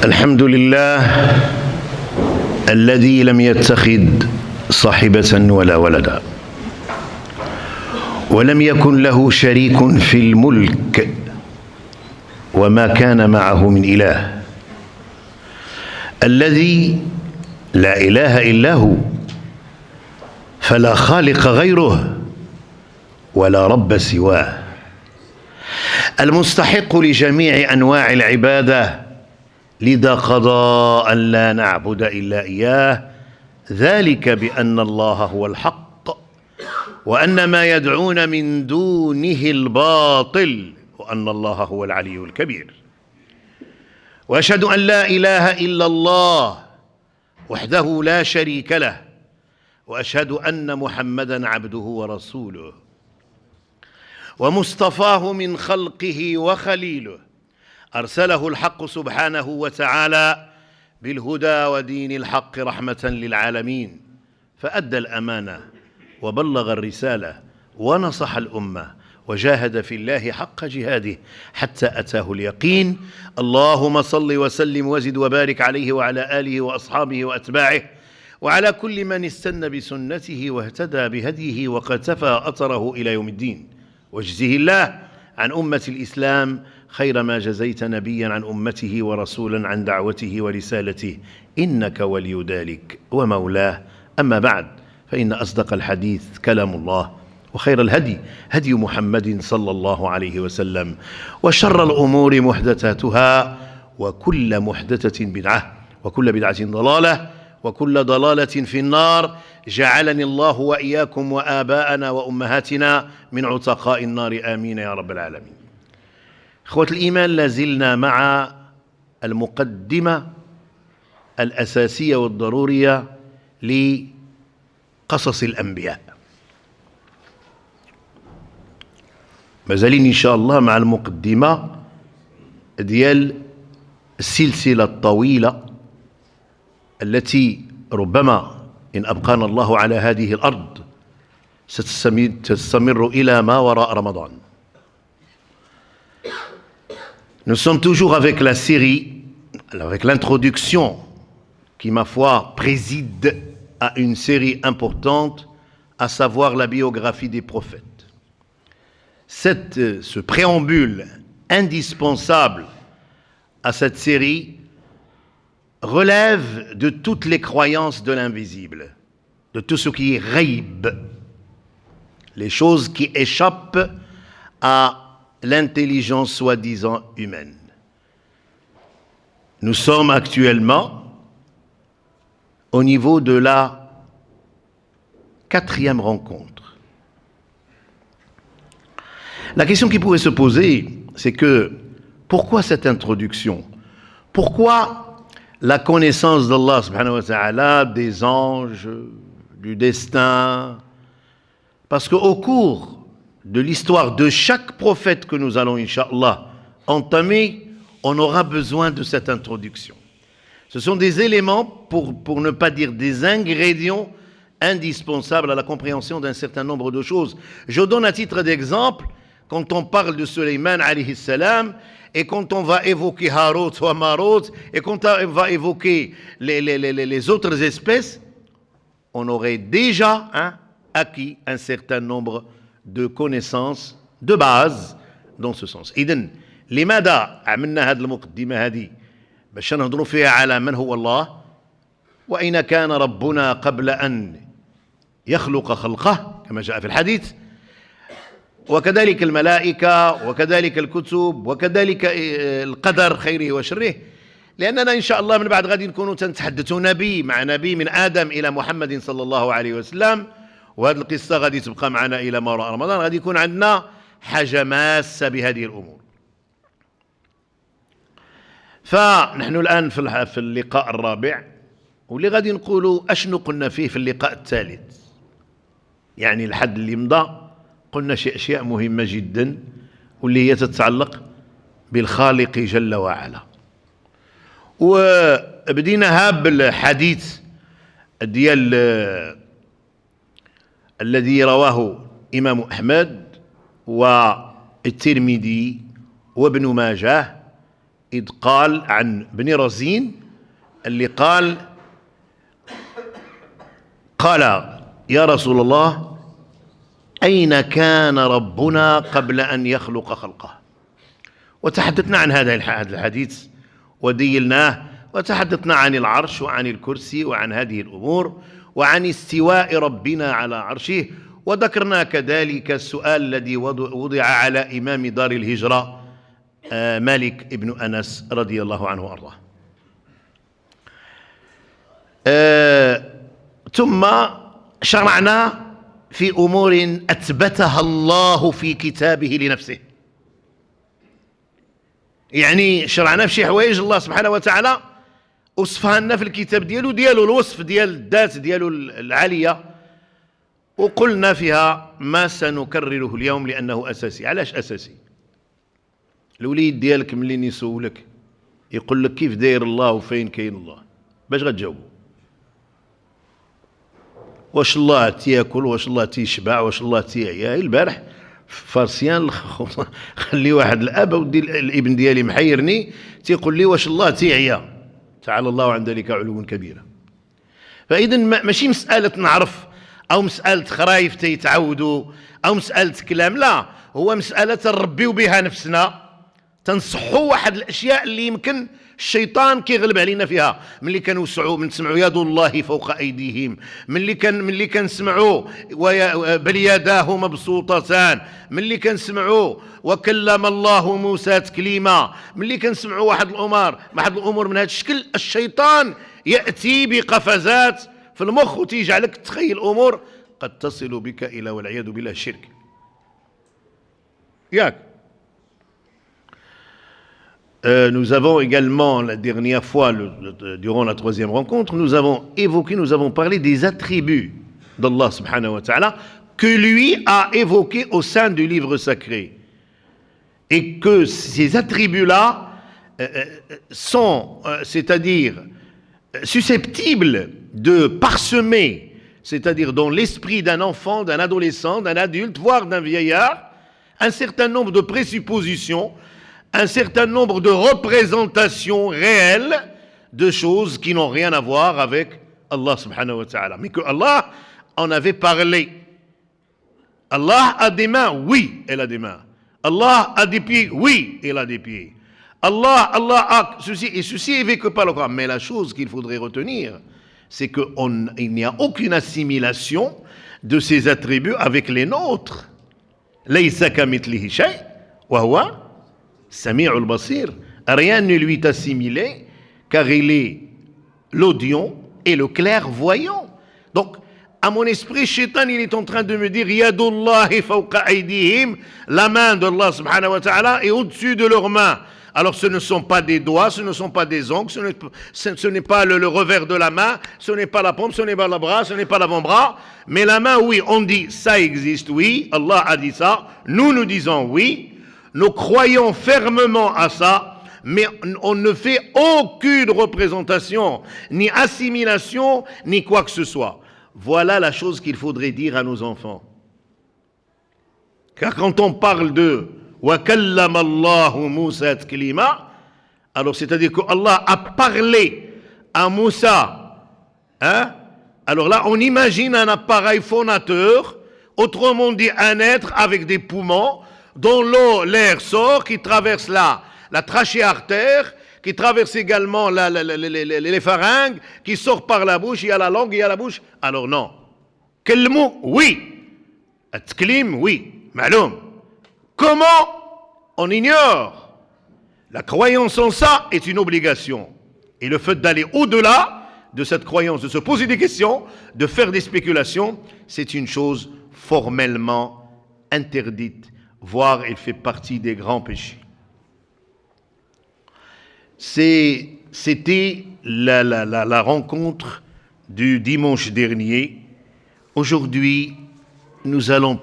الحمد لله الذي لم يتخذ صاحبة ولا ولدا ولم يكن له شريك في الملك وما كان معه من إله، الذي لا إله إلا هو، فلا خالق غيره ولا رب سواه، المستحق لجميع أنواع العبادة، لذا قضى أن لا نعبد إلا إياه، ذلك بأن الله هو الحق وأن ما يدعون من دونه الباطل وأن الله هو العلي الكبير. وأشهد أن لا إله إلا الله وحده لا شريك له، وأشهد أن محمدًا عبده ورسوله ومصطفاه من خلقه وخليله، أرسله الحق سبحانه وتعالى بالهدى ودين الحق رحمة للعالمين، فأدى الأمانة وبلغ الرسالة ونصح الأمة وجاهد في الله حق جهاده حتى أتاه اليقين. اللهم صل وسلم وزد وبارك عليه وعلى آله وأصحابه وأتباعه وعلى كل من استنى بسنته واهتدى بهديه وقتفى أثره إلى يوم الدين، واجزه الله عن أمة الإسلام خير ما جزيت نبيا عن أمته ورسولا عن دعوته ورسالته، إنك ولي ذلك ومولاه. أما بعد، فإن أصدق الحديث كلام الله، وخير الهدي هدي محمد صلى الله عليه وسلم، وشر الأمور محدثاتها، وكل محدثة بدعة، وكل بدعة ضلالة، وكل ضلالة في النار. جعلني الله وإياكم وآباءنا وأمهاتنا من عتقاء النار، آمين يا رب العالمين. إخوة الإيمان، لازلنا مع المقدمة الأساسية والضرورية لقصص الأنبياء. مازالين إن شاء الله مع المقدمة ديال السلسلة الطويلة التي ربما إن أبقانا الله على هذه الأرض ستستمر إلى ما وراء رمضان. Nous sommes toujours avec la série, avec l'introduction qui, ma foi, préside à une série importante, à savoir la biographie des prophètes. Ce préambule indispensable à cette série relève de toutes les croyances de l'invisible, de tout ce qui est ghaib, les choses qui échappent à l'intelligence soi-disant humaine. Nous sommes actuellement au niveau de la 4e rencontre. La question qui pourrait se poser, c'est que pourquoi cette introduction? Pourquoi la connaissance d'Allah subhanahu wa ta'ala, des anges, du destin? Parce qu'au cours de l'histoire de chaque prophète que nous allons, Inch'Allah, entamer, on aura besoin de cette introduction. Ce sont des éléments, pour ne pas dire des ingrédients indispensables à la compréhension d'un certain nombre de choses. Je donne à titre d'exemple, quand on parle de Sulayman alayhi salam, et quand on va évoquer Harut ou Marut, et quand on va évoquer les autres espèces, on aurait déjà acquis un certain nombre de connaissances de base dans ce sens. إذن لماذا عملنا هذه المقدمة هذه؟ باش نهضروا فيها على من هو الله، وأين كان ربنا قبل أن يخلق خلقه كما جاء في الحديث، وكذلك الملائكة، وكذلك الكتب، وكذلك القدر خيره وشره. لأننا إن شاء الله من بعد غادي نكونوا تنتحدثوا نبي مع نبي من آدم إلى محمد صلى الله عليه وسلم، وهذه القصة غادي تبقى معنا إلى ما وراء رمضان، غادي يكون عندنا حاجة ماسة بهذه الأمور. فنحن الآن في اللقاء الرابع، واللي غادي نقولوا أشنو قلنا فيه في اللقاء الثالث. يعني الحد اللي مضى قلنا شيء أشياء مهمة جدا، واللي هي تتعلق بالخالق جل وعلا. وبديناها بالحديث ديال الذي رواه إمام أحمد والترمذي وابن ماجه إذ قال عن بن رزين اللي قال يا رسول الله أين كان ربنا قبل أن يخلق خلقه؟ وتحدثنا عن هذا الحديث وديلناه، وتحدثنا عن العرش وعن الكرسي وعن هذه الأمور وعن استواء ربنا على عرشه، وذكرنا كذلك السؤال الذي وضع على إمام دار الهجرة مالك بن أنس رضي الله عنه وأرضاه. ثم شرعنا في أمور أثبتها الله في كتابه لنفسه، يعني شرعنا في شي حوايج الله سبحانه وتعالى وصفها لنا في الكتاب ديالو الوصف ديال الذات ديالو العالية، وقلنا فيها ما سنكرره اليوم لأنه أساسي. علاش أساسي؟ الوليد ديالك ملي يسولك يقول لك كيف داير الله وفين كاين الله، باش غتجاوبو؟ واش الله تياكل، واش الله تيشبع، واش الله تيعيا؟ البارح فارسيان خلي واحد الاب ودي الابن ديالي محيرني تيقول لي واش الله تيعيا، تعالى الله عن ذلك علوا كبيرا. فاذا ماشي مساله نعرف او مساله خرايف تيتعودوا او مساله كلام، لا، هو مساله نربيو بها نفسنا، تنصحوا واحد الاشياء اللي يمكن الشيطان كيغلب علينا فيها. ملي كنوسعوا نسمعوا يد الله فوق ايديهم، ملي كنسمعوا بل يداه مبسوطتان، ملي كنسمعوا وكلم الله موسى تكليما، ملي كنسمعوا واحد الامور من هذا الشكل، الشيطان ياتي بقفزات في المخ وتيجعلك تخيل امور قد تصل بك الى والعياذ بالله الشرك. ياك nous avons également, la dernière fois, durant la troisième rencontre, nous avons parlé des attributs d'Allah subhanahu wa ta'ala que lui a évoqués au sein du livre sacré. Et que ces attributs-là sont, c'est-à-dire, susceptibles de parsemer, c'est-à-dire dans l'esprit d'un enfant, d'un adolescent, d'un adulte, voire d'un vieillard, un certain nombre de présuppositions, un certain nombre de représentations réelles de choses qui n'ont rien à voir avec Allah subhanahu wa ta'ala. Mais que Allah en avait parlé. Allah a des mains, oui, elle a des mains. Allah a des pieds, oui, elle a des pieds. Allah a ceci, et ceci est vécu par le Coran. Mais la chose qu'il faudrait retenir, c'est qu'il n'y a aucune assimilation de ces attributs avec les nôtres. Laysa kamithlihi shay, wa huwa Sami'ul Basir. Rien ne lui est assimilé, car il est l'audient et le clairvoyant. Donc, à mon esprit, Shaitan, il est en train de me dire Yadullahi fawqa aydihim, la main d'Allah subhanahu wa ta'ala est au-dessus de leurs mains. Alors, ce ne sont pas des doigts, ce ne sont pas des ongles, ce n'est pas le revers de la main, ce n'est pas la paume, ce n'est pas le bras, ce n'est pas l'avant-bras. Mais la main, oui, on dit ça existe, oui, Allah a dit ça, nous disons oui. Nous croyons fermement à ça, mais on ne fait aucune représentation, ni assimilation, ni quoi que ce soit. Voilà la chose qu'il faudrait dire à nos enfants. Car quand on parle de « Wa kallama Allahu Musa taklima », alors c'est-à-dire que Allah a parlé à Moussa, hein? Alors là, on imagine un appareil phonateur, autrement dit un être avec des poumons, dont l'air sort, qui traverse la trachée artère, qui traverse également les pharynges, qui sort par la bouche, il y a la langue, il y a la bouche. Alors non. Quel mot? Oui. At-tklim, oui. Ma'loum. Comment? On ignore. La croyance en ça est une obligation. Et le fait d'aller au-delà de cette croyance, de se poser des questions, de faire des spéculations, c'est une chose formellement interdite. Voire il fait partie des grands péchés. C'était la rencontre du dimanche dernier. Aujourd'hui, nous allons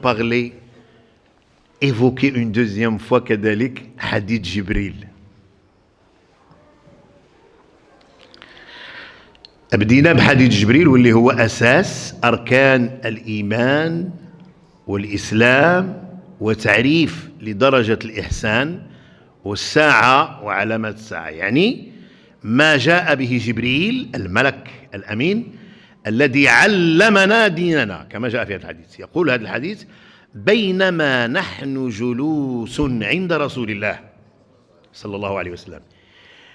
évoquer une deuxième fois كذلك hadith Jibril. بدينا بحديث جبريل واللي هو أساس أركان الإيمان والإسلام وتعريف لدرجة الإحسان والساعة وعلامات الساعة، يعني ما جاء به جبريل الملك الأمين الذي علمنا ديننا كما جاء في هذا الحديث. يقول هذا الحديث: بينما نحن جلوس عند رسول الله صلى الله عليه وسلم.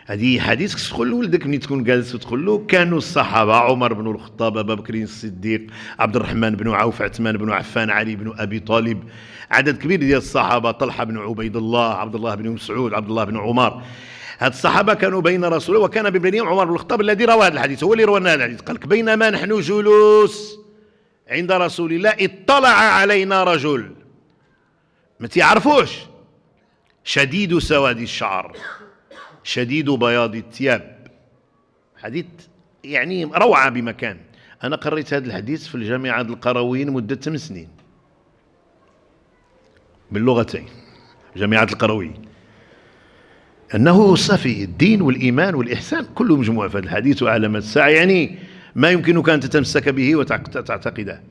هذه حديث تقول لولدك ملي تكون جالس وتقول له كانوا الصحابة عمر بن الخطاب، أبا بكر الصديق، عبد الرحمن بن عوف، عثمان بن عفان، علي بن أبي طالب، عدد كبير ديال الصحابة، طلحة بن عبيد الله، عبد الله بن مسعود، عبد الله بن عمر. هاد الصحابة كانوا بين رسول الله، وكان بينهم عمر بن الخطاب الذي روى هذا الحديث، هو اللي روى لنا هذا الحديث. قال لك: بينما نحن جلوس عند رسول الله اطلع علينا رجل ما تعرفوش، شديد سواد الشعر شديد بياض الثياب. حديث يعني روعة بمكان. أنا قريت هذا الحديث في الجامعة القرويين مدة 8 سنين باللغتين، جامعة القرويين، أنه صفي الدين والإيمان والإحسان كله مجموع في هذا الحديث وعلامات الساعة، يعني ما يمكنك أن تتمسك به وتعتقده.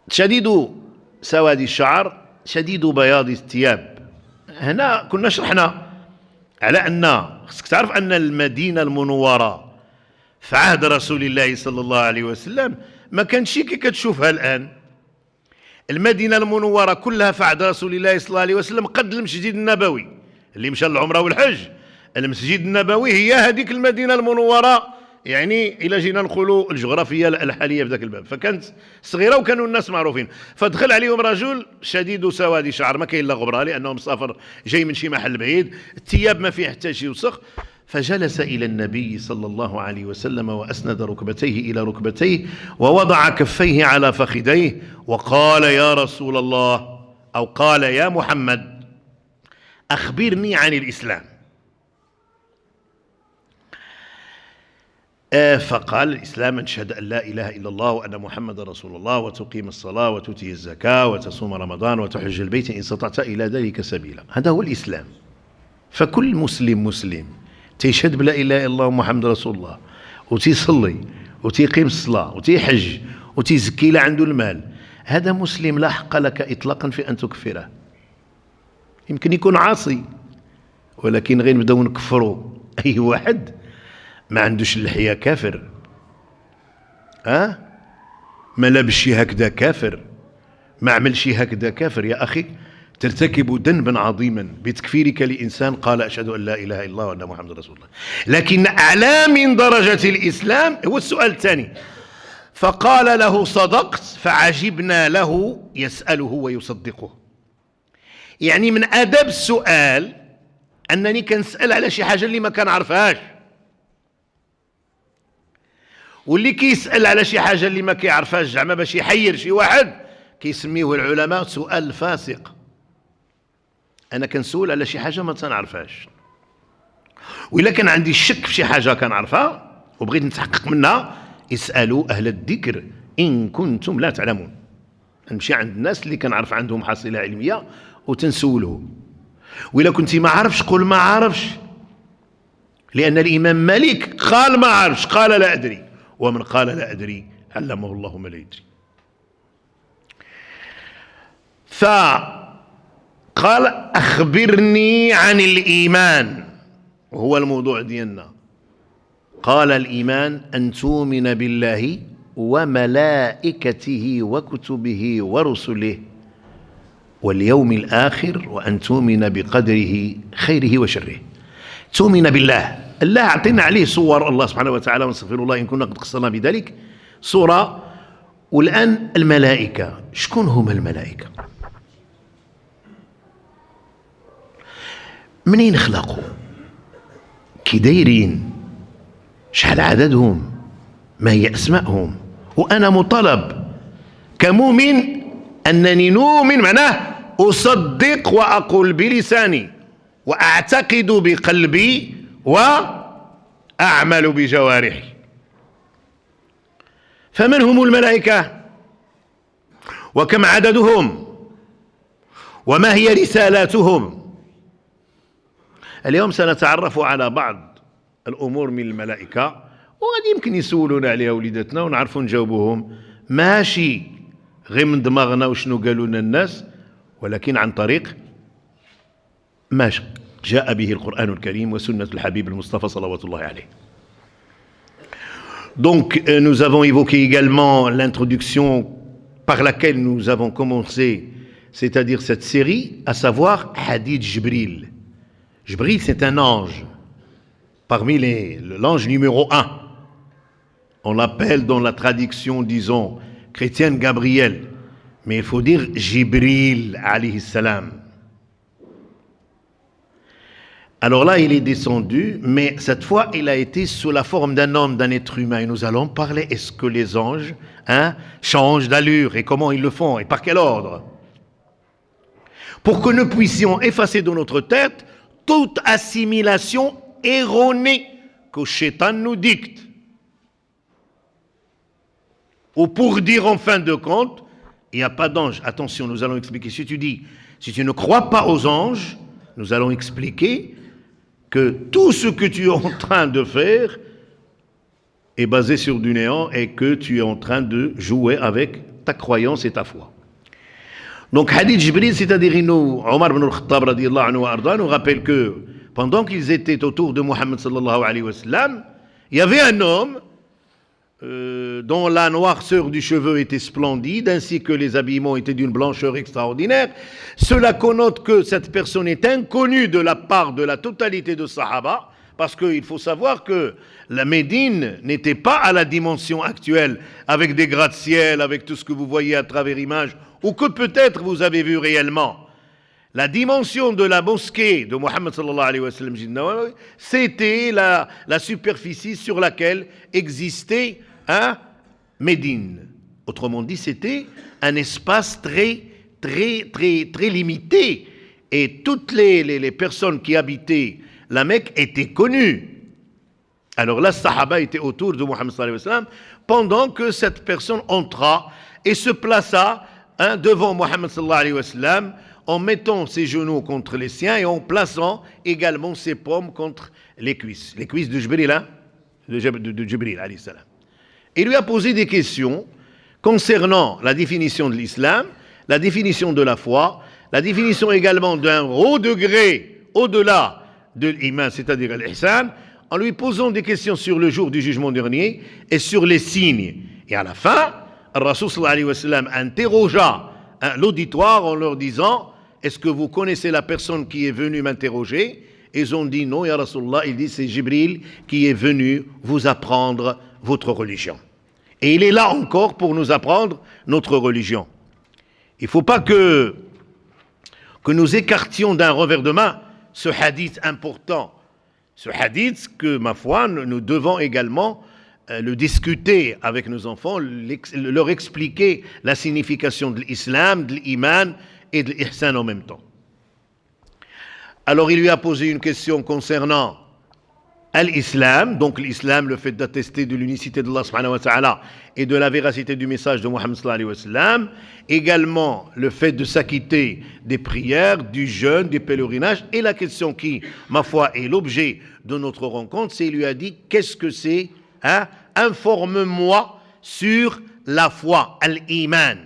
شديد سواد الشعر شديد بياض الثياب. هنا كنا شرحنا على أن خصك تعرف أن المدينة المنورة في عهد رسول الله صلى الله عليه وسلم ما كانتش كي كتشوفها الآن. المدينة المنورة كلها في عهد رسول الله صلى الله عليه وسلم قد المسجد النبوي اللي مشى للعمرة والحج. المسجد النبوي هي هذيك المدينة المنورة، يعني إلى جينا نقولوا الجغرافية الحالية في ذاك الباب، فكانت صغيرة وكانوا الناس معروفين. فدخل عليهم رجل شديد سواد شعر، ما كاين لا غبرة لأنه مسافر جاي من شي محل بعيد، الثياب ما فيه حتى شي وسخ. فجلس إلى النبي صلى الله عليه وسلم وأسند ركبتيه إلى ركبتيه ووضع كفيه على فخذيه وقال: يا رسول الله، أو قال: يا محمد، أخبرني عن الإسلام. فقال: الإسلام أن تشهد أن لا إله إلا الله وأن محمد رسول الله وتقيم الصلاة وتؤتي الزكاة وتصوم رمضان وتحج البيت إن استطعت إلى ذلك سبيلا. هذا هو الإسلام. فكل مسلم تيشهد بلا إله إلا الله ومحمد رسول الله وتيصلي وتيقيم الصلاة وتيحج وتيزكي لا عنده المال، هذا مسلم لا حق لك إطلاقا في أن تكفره. يمكن يكون عاصي، ولكن غير نبداو نكفروا أي واحد ما عندوش اللحية كافر، ما لابسش هكذا كافر، ما عملش هكذا كافر. يا أخي، ترتكب ذنبا عظيما بتكفيرك لإنسان قال: أشهد أن لا إله إلا الله وأن محمد رسول الله. لكن أعلى من درجة الإسلام هو السؤال الثاني. فقال له: صدقت. فعجبنا له يسأله ويصدقه. يعني من آداب السؤال أنني كنسأل على شي حاجة اللي ما كنعرفهاش، واللي كيسأل على شي حاجة اللي ما كيعرفهاش زعما باش يحير شي واحد كيسميوه العلماء سؤال الفاسق. أنا كنسول على شي حاجة ما تنعرفهاش، وإلا كان عندي الشك في شي حاجة كنعرفها وبغيت نتحقق منها، اسألوا أهل الذكر إن كنتم لا تعلمون. نمشي عند الناس اللي كنعرف عندهم حصيلة علمية وتنسولهم. وإلا كنتي ما عارفش قول ما عارفش، لأن الإمام مالك قال ما عارفش، قال لا أدري، ومن قال لا أدري علمه الله ما لا يدري. فقال: أخبرني عن الإيمان، وهو الموضوع ديالنا. قال: الإيمان أن تؤمن بالله وملائكته وكتبه ورسله واليوم الآخر وأن تؤمن بقدره خيره وشره. تؤمن بالله، الله أعطينا عليه صور الله سبحانه وتعالى، ونستغفر الله إن كنا قد قصرنا بذلك صورة. والآن الملائكة، شكون هما الملائكة؟ منين خلقوا؟ كي دايرين؟ شحال عددهم؟ ما هي أسمائهم؟ وأنا مطالب كمؤمن أنني نؤمن، معناه أصدق وأقول بلساني وأعتقد بقلبي وأعمل بجوارحي. فمن هم الملائكة؟ وكم عددهم؟ وما هي رسالاتهم؟ اليوم سنتعرف على بعض الأمور من الملائكة، وغادي يمكن يسولونا عليها وليداتنا ونعرفوا نجاوبوهم، ماشي غير من دماغنا وشنو قالوا لنا الناس، ولكن عن طريق ما جاء به القرآن الكريم وسنة الحبيب المصطفى صلوات الله عليه. Donc, nous avons évoqué également l'introduction par laquelle nous avons commencé, c'est-à-dire cette série, à savoir Hadith Jibril. Jibril, c'est un ange, parmi l'ange numéro 1. On l'appelle dans la traduction, disons, chrétienne Gabriel, mais il faut dire Jibril, alayhi salam. Alors là, il est descendu, mais cette fois, il a été sous la forme d'un homme, d'un être humain. Et nous allons parler, est-ce que les anges changent d'allure et comment ils le font et par quel ordre? Pour que nous puissions effacer de notre tête toute assimilation erronée que Shaitan nous dicte. Ou pour dire en fin de compte, il n'y a pas d'ange. Attention, nous allons expliquer. Si tu ne crois pas aux anges, nous allons expliquer que tout ce que tu es en train de faire est basé sur du néant et que tu es en train de jouer avec ta croyance et ta foi. Donc, Hadith Jibril, c'est-à-dire Omar ibn al-Khattab radiyallahu anhu wa arda, nous rappelle que pendant qu'ils étaient autour de Muhammad sallallahu alayhi wa sallam, il y avait un homme dont la noirceur du cheveu était splendide, ainsi que les habillements étaient d'une blancheur extraordinaire. Cela connote que cette personne est inconnue de la part de la totalité de Sahaba, parce qu'il faut savoir que la Médine n'était pas à la dimension actuelle, avec des gratte-ciel, avec tout ce que vous voyez à travers images, ou que peut-être vous avez vu réellement. La dimension de la mosquée de Muhammad sallallahu alayhi wa sallam, c'était la superficie sur laquelle existait Médine. Autrement dit, c'était un espace très limité. Et toutes les personnes qui habitaient la Mecque étaient connues. Alors là, Sahaba étaient autour de Muhammad sallallahu alayhi wa sallam pendant que cette personne entra et se plaça devant Muhammad sallallahu alayhi wa sallam en mettant ses genoux contre les siens et en plaçant également ses paumes contre les cuisses de Jibril, de Jibril alayhi salam. Il lui a posé des questions concernant la définition de l'islam, la définition de la foi, la définition également d'un haut degré au-delà de l'iman, c'est-à-dire l'ihsan, en lui posant des questions sur le jour du jugement dernier et sur les signes. Et à la fin, Rasul sallallahu alayhi wa sallam interrogea l'auditoire en leur disant: est-ce que vous connaissez la personne qui est venue m'interroger? Ils ont dit non, ya Rasulullah. Il dit: c'est Jibril qui est venu vous apprendre votre religion. Et il est là encore pour nous apprendre notre religion. Il ne faut pas que nous écartions d'un revers de main ce hadith important. Ce hadith que, ma foi, nous devons également le discuter avec nos enfants, leur expliquer la signification de l'islam, de l'iman et de l'ihsan en même temps. Alors il lui a posé une question concernant l'islam, donc l'islam, le fait d'attester de l'unicité d'Allah subhanahu wa ta'ala et de la véracité du message de Muhammad sallallahu alayhi wa sallam, également le fait de s'acquitter des prières, du jeûne, des pèlerinages, et la question qui, ma foi, est l'objet de notre rencontre, c'est il lui a dit: qu'est-ce que c'est informe-moi sur la foi, al-iman.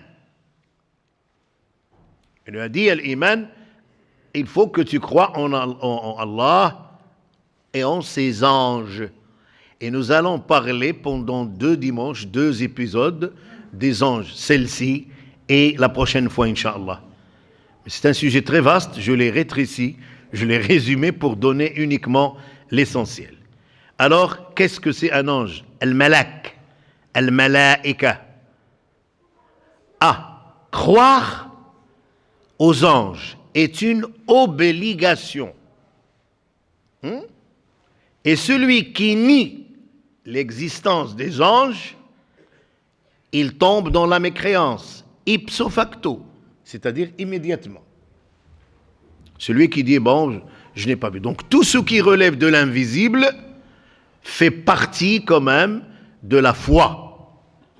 Il lui a dit: al-iman, il faut que tu crois en Allah et en ses anges. Et nous allons parler pendant 2 dimanches, 2 épisodes des anges, celle-ci et la prochaine fois, Inch'Allah. C'est un sujet très vaste, je l'ai rétréci, je l'ai résumé pour donner uniquement l'essentiel. Alors, qu'est-ce que c'est un ange? Al-malak, al-malaika. Croire aux anges est une obligation. Et celui qui nie l'existence des anges, il tombe dans la mécréance, ipso facto, c'est-à-dire immédiatement. Celui qui dit: bon, je n'ai pas vu. Donc tout ce qui relève de l'invisible fait partie quand même de la foi.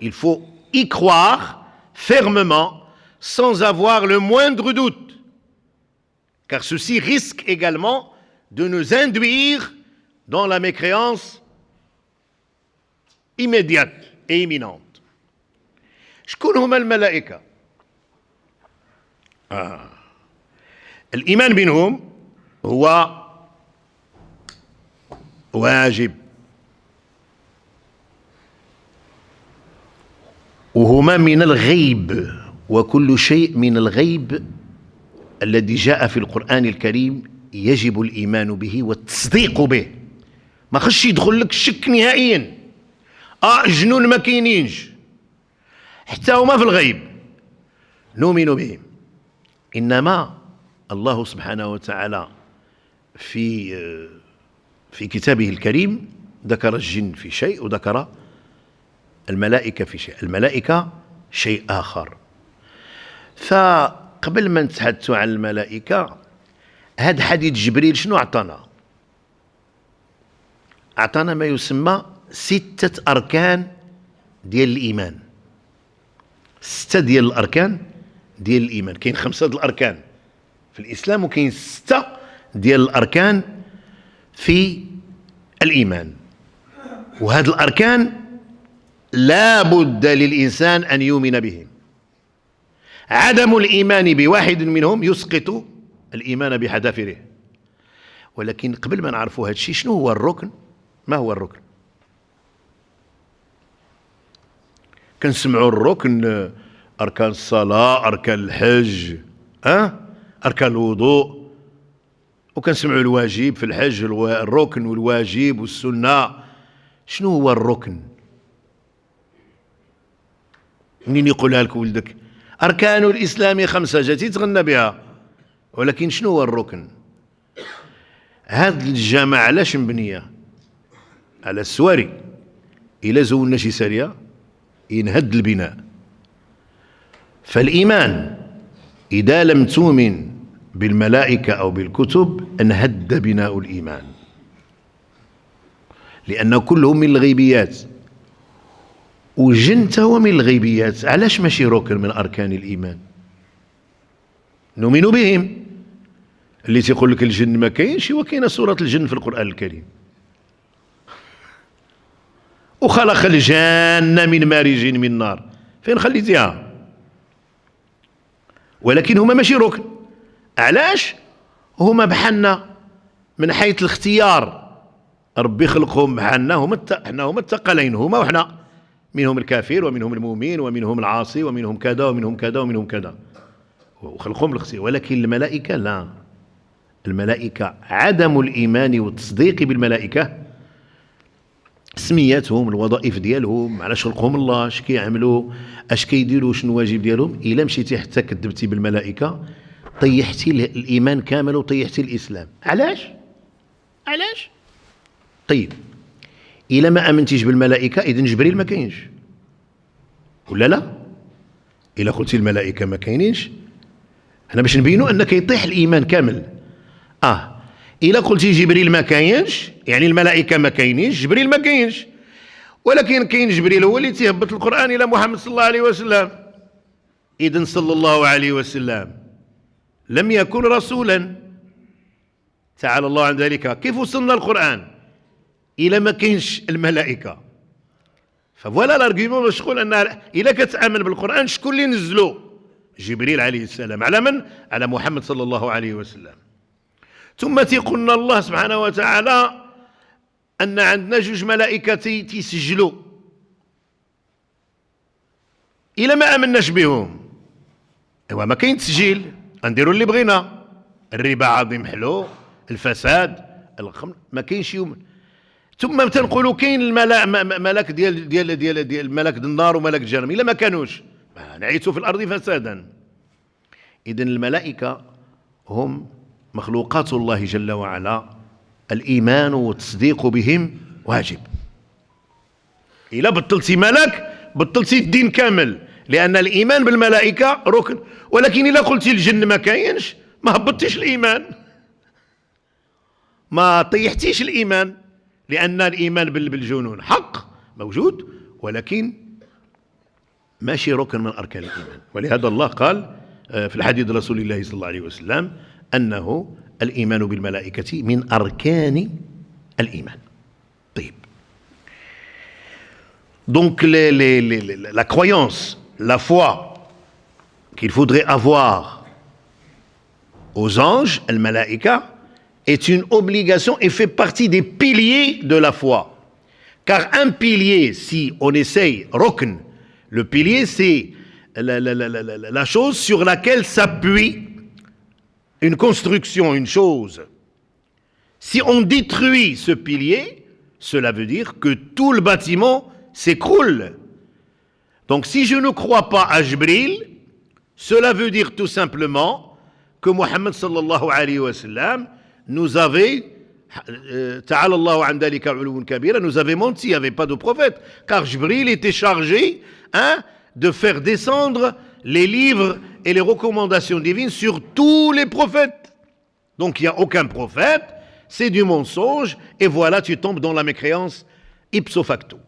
Il faut y croire fermement, sans avoir le moindre doute. Car ceci risque également de nous induire dans la mécréance immédiate et imminente. شكون هما الملائكة؟ الإيمان بهم هو واجب، وهما من الغيب، وكل شيء من الغيب الذي جاء في القرآن الكريم يجب الإيمان به والتصديق به. ما خش يدخل لك الشك نهائيا. الجنون ما كاينينش، حتى هما في الغيب نؤمن بهم. إنما الله سبحانه وتعالى في كتابه الكريم ذكر الجن في شيء وذكر الملائكة في شيء. الملائكة شيء آخر. فقبل ما نتحدثوا عن الملائكة، هذا حديث جبريل شنو أعطانا؟ أعطانا ما يسمى 6 أركان ديال الإيمان. 6 ديال الأركان ديال الإيمان. كاين 5 ديال الأركان في الإسلام، وكاين 6 ديال الأركان في الإيمان. وهذه الأركان لا بد للإنسان أن يؤمن بهم. عدم الإيمان بواحد منهم يسقط الإيمان بحذافيره. ولكن قبل ما نعرفوا هذا الشيء، شنو هو الركن؟ ما هو الركن؟ كنسمعوا الركن أركان الصلاة، أركان الحج، أركان الوضوء، وكنسمعوا الواجب في الحج، الركن والواجب والسنة. شنو هو الركن؟ منين يقولها لك ولدك؟ أركان الإسلام 5 جاتي تغنى بها، ولكن شنو هو الركن؟ هاد الجامعة علاش مبنية؟ على السواري. إلا زولنا شي سارية ينهد البناء. فالإيمان إذا لم تؤمن بالملائكة أو بالكتب انهد بناء الإيمان، لأن كلهم من الغيبيات، والجن هو من الغيبيات. علاش ماشي ركن من أركان الإيمان؟ نؤمن بهم. اللي تيقول لك الجن ما كاينش، وكاينه سورة الجن في القرآن الكريم. وخلق الجان من مارج من نار، فين خليتيها؟ ولكن هما ماشي ركن. علاش؟ هما بحالنا من حيث الاختيار. ربي خلقهم بحالنا، حنا هما الثقلين، هما وحنا. منهم الكافر ومنهم المؤمن ومنهم العاصي ومنهم كذا ومنهم كذا ومنهم كذا، وخلقهم الاختيار. ولكن الملائكة لا. الملائكة عدم الإيمان والتصديق بالملائكة، سمياتهم، الوظائف ديالهم، علاش خلقهم الله، اش كيعملوا، اش كيديروا، شنو الواجب ديالهم. الا مشيتي حتى كذبتي بالملائكة طيحتي الايمان كامل وطيحتي الاسلام. علاش؟ طيب، الا ما امنتيش بالملائكة اذا جبريل ما كاينش، ولا لا؟ الا قلتي الملائكة ما كاينينش، حنا باش نبينوا ان كيطيح الايمان كامل. إلا قلتي جبريل ما كاينش، يعني الملائكة ما كاينينش، جبريل ما كاينش. ولكن كاين جبريل، هو اللي تيهبط القرآن إلى محمد صلى الله عليه وسلم. إذن صلى الله عليه وسلم لم يكن رسولا، تعالى الله عن ذلك. كيف وصلنا القرآن إلا ما كاينش الملائكة؟ فوالا الارغيومون باش تقول أن إلا كتآمن بالقرآن، شكون اللي نزلو؟ جبريل عليه السلام. على من؟ على محمد صلى الله عليه وسلم. ثم تيقولنا الله سبحانه وتعالى أن عندنا 2 ملائكة تيسجلوا. إلا ما آمناش بهم، إوا ما كاين تسجيل، غنديروا اللي بغينا. الربا عظيم حلو، الفساد، الخمر، ما كاينش يوم. ثم تنقولوا كاين ملك ديال ملك النار وملك الجنة. إلا ما كانوش نعيثوا في الأرض فسادا. إذن الملائكة هم مخلوقات الله جل وعلا، الإيمان والتصديق بهم واجب. إلا بطلتي ملك بطلتي الدين كامل، لأن الإيمان بالملائكة ركن. ولكن إلا قلتي الجن ما كاينش، ما هبطتيش الإيمان، ما طيحتيش الإيمان، لأن الإيمان بالجنون حق موجود، ولكن ماشي ركن من أركان الإيمان. ولهذا الله قال في الحديث رسول الله صلى الله عليه وسلم أنه الإيمان بالملائكة من أركان الإيمان. طيب. Donc la croyance, la foi qu'il faudrait avoir aux anges, الملائكة, est une obligation et fait partie des piliers de la foi. Car un pilier, si on essaye, rukn, le pilier c'est la chose sur laquelle s'appuie une construction, une chose. Si on détruit ce pilier, cela veut dire que tout le bâtiment s'écroule. Donc si je ne crois pas à Jibril, cela veut dire tout simplement que Muhammad sallallahu alayhi wa sallam nous avait nous avait menti, il n'y avait pas de prophète, car Jibril était chargé de faire descendre les livres et les recommandations divines sur tous les prophètes. Donc il n'y a aucun prophète, c'est du mensonge, et voilà, tu tombes dans la mécréance ipso facto.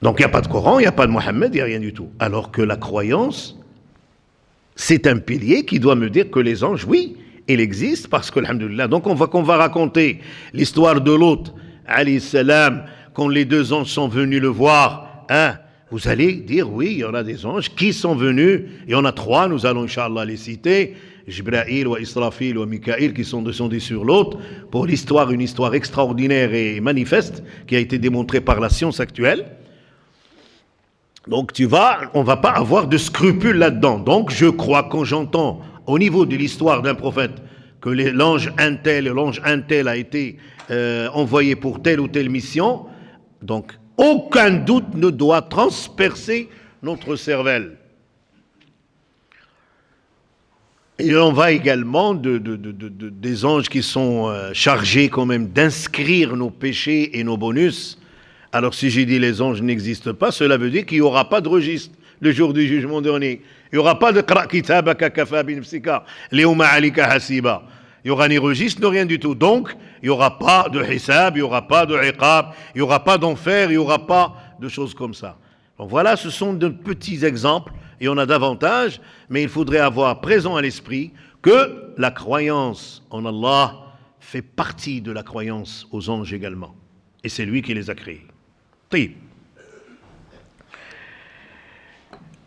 Donc il n'y a pas de Coran, il n'y a pas de Mohammed, il n'y a rien du tout. Alors que la croyance, c'est un pilier qui doit me dire que les anges, oui, il existe parce que, alhamdoulilah, donc on va raconter l'histoire de Lot, alayhi salam, quand les deux anges sont venus le voir, vous allez dire, oui, il y en a des anges qui sont venus, il y en a 3, nous allons, Inch'Allah, les citer, Jibril, wa Israfil, wa Mikaïl, qui sont descendus sur l'autre, pour l'histoire, une histoire extraordinaire et manifeste, qui a été démontrée par la science actuelle. Donc on ne va pas avoir de scrupules là-dedans. Donc je crois, quand j'entends au niveau de l'histoire d'un prophète que l'ange un tel a été envoyé pour telle ou telle mission, donc aucun doute ne doit transpercer notre cervelle. Et on va également des anges qui sont chargés quand même d'inscrire nos péchés et nos bonus. Alors si j'ai dit les anges n'existent pas, cela veut dire qu'il n'y aura pas de registre le jour du jugement dernier. Il n'y aura pas de qra' kitabaka kafa bi nafsika liyawma alika hasiba. Il n'y aura ni registre, ni rien du tout. Donc, il n'y aura pas de hisab, il n'y aura pas de iqab, il n'y aura pas d'enfer, il n'y aura pas de choses comme ça. Donc voilà, ce sont de petits exemples, et on a davantage, mais il faudrait avoir présent à l'esprit que la croyance en Allah fait partie de la croyance aux anges également. Et c'est lui qui les a créés.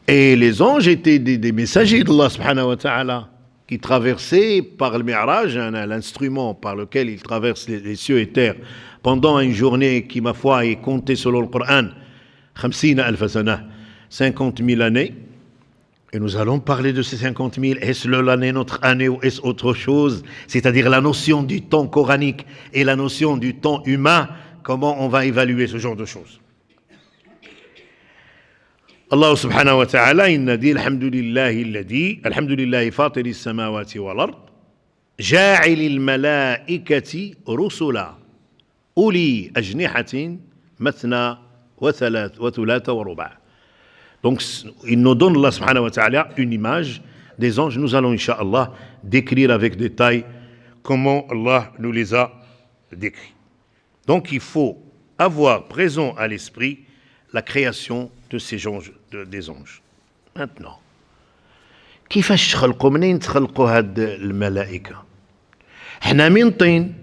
Et les anges étaient des messagers d'Allah subhanahu wa ta'ala qui traversaient par le Mi'raj, l'instrument par lequel ils traversent les cieux et terres pendant une journée qui, ma foi, est comptée selon le Coran 50 000 années. Et nous allons parler de ces 50 000. Est-ce l'année, notre année, ou est-ce autre chose? C'est-à-dire la notion du temps coranique et la notion du temps humain. Comment on va évaluer ce genre de choses? Allah subhanahu wa ta'ala, il a dit Alhamdulillahi fatiri samawati wal ard, ja'ilil malaikati rusula, uli ajnihatin, mathna, wa thulatha wa ruba'. Donc, il nous donne, Allah subhanahu wa ta'ala, une image des anges. Nous allons, Inch'Allah, décrire avec détail comment Allah nous les a décrits. Donc il faut avoir présent à l'esprit la création de ces anges, des anges. Maintenant, كيفاش تخلقوا منين تخلقوا هاد الملائكة؟ احنا من طين،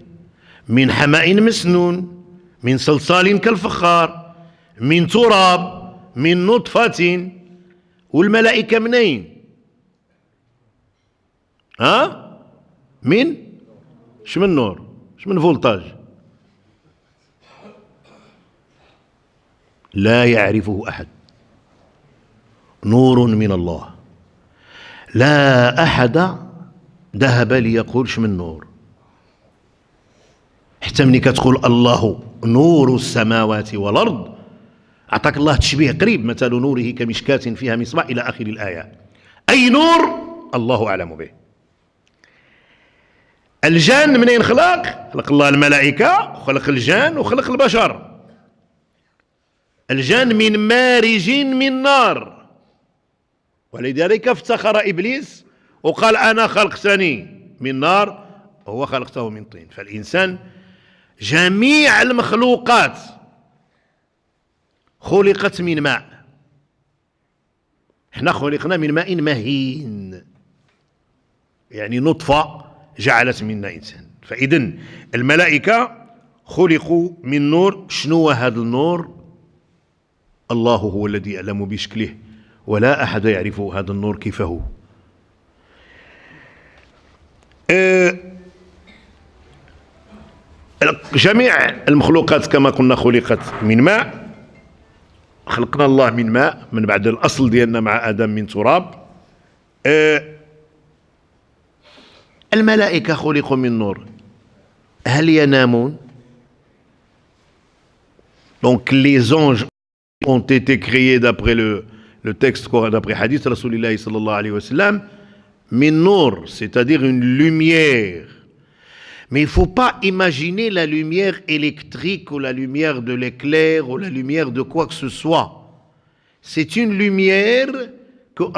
من حماء مسنون، من صلصال كالفخار، من تراب، من نطفة، والملائكة منين؟ من؟ شمن نور؟ شمن فولتاج؟ لا يعرفه أحد، نور من الله، لا أحد ذهب ليقول شمن نور. حتى مني كتقول الله نور السماوات والأرض، أعطاك الله تشبيه قريب، مثل نوره كمشكاة فيها مصباح إلى آخر الآية. أي نور؟ الله أعلم به. الجان منين خلق الله الملائكة، وخلق الجان وخلق البشر. الجان من مارج من نار، ولذلك افتخر إبليس وقال أنا خلقتني من نار وهو خلقته من طين. فالإنسان جميع المخلوقات خلقت من ماء، احنا خلقنا من ماء مهين، يعني نطفة جعلت منا إنسان. فإذن الملائكة خلقوا من نور. شنو هذا النور؟ الله هو الذي يعلم بشكله، ولا أحد يعرف هذا النور كيف هو. جميع المخلوقات كما قلنا خلقت من ماء. خلقنا الله من ماء من بعد الأصل ديالنا مع آدم من تراب. الملائكة خلقوا من نور. هل ينامون؟ Donc les anges ont été créés d'après le texte, d'après hadith Rasulullah sallallahu alayhi wa sallam, min nour, c'est-à-dire une lumière. Mais il ne faut pas imaginer la lumière électrique ou la lumière de l'éclair ou la lumière de quoi que ce soit. C'est une lumière dont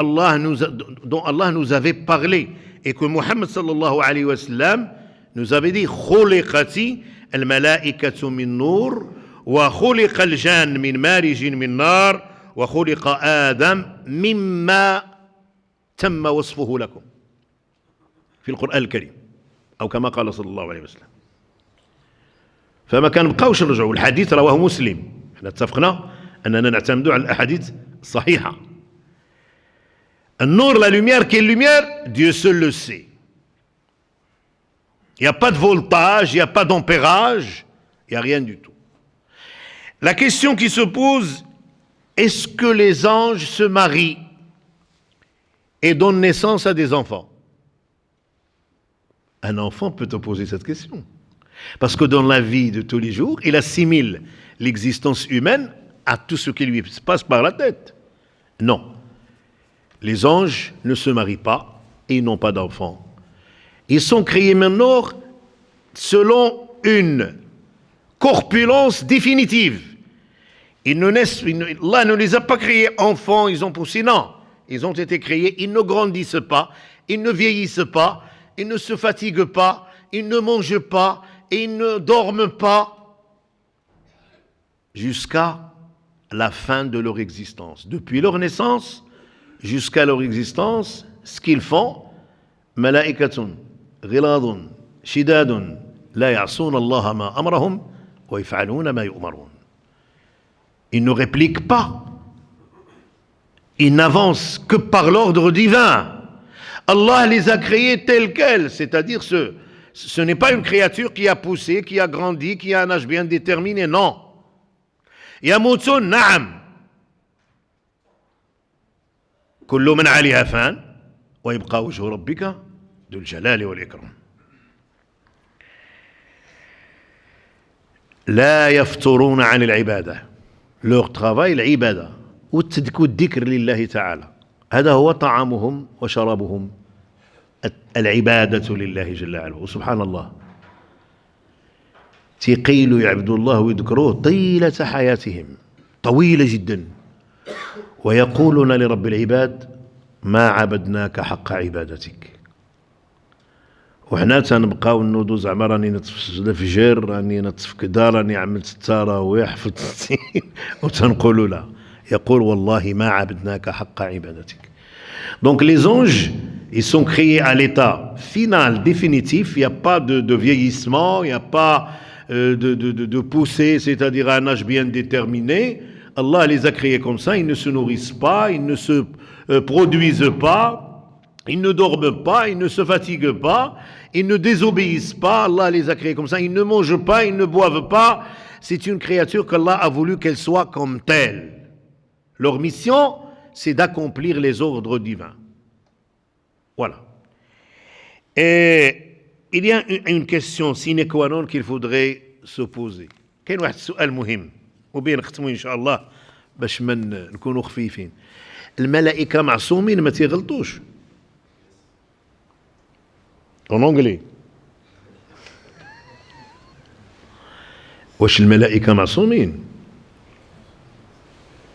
Allah nous avait parlé et que Muhammad sallallahu alayhi wa sallam nous avait dit khuliqati al-malaikatu min nour wa khuliqa al-jan min marijin min nar wa khuliqa Adam mimma tamma wasfuhu lakum في القرآن الكريم أو كما قال صلى الله عليه وسلم. فما كان بقاوش نرجعوا الحديث رواه مسلم. احنا اتفقنا أننا نعتمد على الأحاديث الصحيحة. النور, la lumière, quelle lumière? Dieu seul le sait. Il n'y a pas de voltage, il n'y a pas d'ampérage, il n'y a rien du tout. La question qui se pose, est-ce que les anges se marient et donnent naissance à des enfants? Un enfant peut te poser cette question. Parce que dans la vie de tous les jours, il assimile l'existence humaine à tout ce qui lui passe par la tête. Non. Les anges ne se marient pas et ils n'ont pas d'enfants. Ils sont créés maintenant selon une corpulence définitive. Allah ne les a pas créés enfants, ils ont poussé, non. Ils ont été créés, ils ne grandissent pas, ils ne vieillissent pas, ils ne se fatiguent pas, ils ne mangent pas, et ils ne dorment pas jusqu'à la fin de leur existence. Depuis leur naissance jusqu'à leur existence, ce qu'ils font, malaikatun, ghiladun, shidadun, la ya'souna Allah ma amrahum, wa yaf'aluna ma yu'marun. Ils ne répliquent pas. Ils n'avancent que par l'ordre divin. Allah les a créés tels quels, c'est-à-dire ce n'est pas une créature qui a poussé, qui a grandi, qui a un âge bien déterminé, non. Yamutun, na'am. Kullu man 'alayha fan, wa yabqa wajhu rabbika dhul jalali wal ikram. La yafturuna 'an al-'ibada. Leur travail, l'ibada. والذكر لله تعالى هذا هو طعامهم وشرابهم العبادة لله جل وعلا. وسبحان الله تقيل يعبدوا الله ويذكروه طيلة حياتهم طويلة جدا ويقولون لرب العباد ما عبدناك حق عبادتك. وحنا تنبقاو نوضو زعما راني نتفسد الفجر راني نطف كدا راني عملت التراويح في التسعين وتنقولوا لا يقول والله ما عبدناك حق عبادتك. Donc les anges, ils sont créés à l'état final, définitif, il n'y a pas de vieillissement, il n'y a pas de poussée, c'est-à-dire à un âge bien déterminé. Allah les a créés comme ça, ils ne se nourrissent pas, ils ne se produisent pas, ils ne dorment pas, ils ne se fatiguent pas, ils ne désobéissent pas, Allah les a créés comme ça, ils ne mangent pas, ils ne boivent pas. C'est une créature qu'Allah a voulu qu'elle soit comme telle. Leur mission, c'est d'accomplir les ordres divins. Voilà. Et il y a une question sine qua non qu'il faudrait se poser. كاين واحد السؤال مهم وبين نختموا ان شاء الله باش ما نكونوا خفيفين. الملائكة معصومين ما تيغلطوش. En anglais. واش الملائكة معصومين؟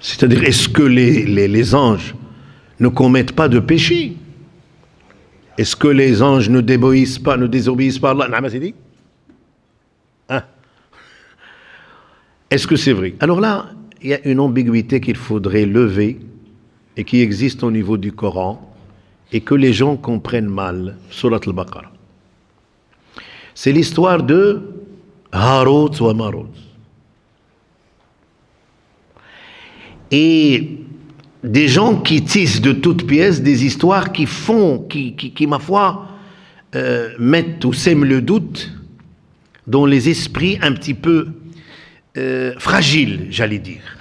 C'est-à-dire, est-ce que les anges ne commettent pas de péché? Est-ce que les anges ne désobéissent pas à Allah? Hein? Est-ce que c'est vrai? Alors là, il y a une ambiguïté qu'il faudrait lever et qui existe au niveau du Coran et que les gens comprennent mal. Surat al-Baqarah. C'est l'histoire de Harut wa Marut. Et des gens qui tissent de toutes pièces des histoires qui, ma foi, mettent ou sèment le doute dans les esprits un petit peu fragiles, j'allais dire.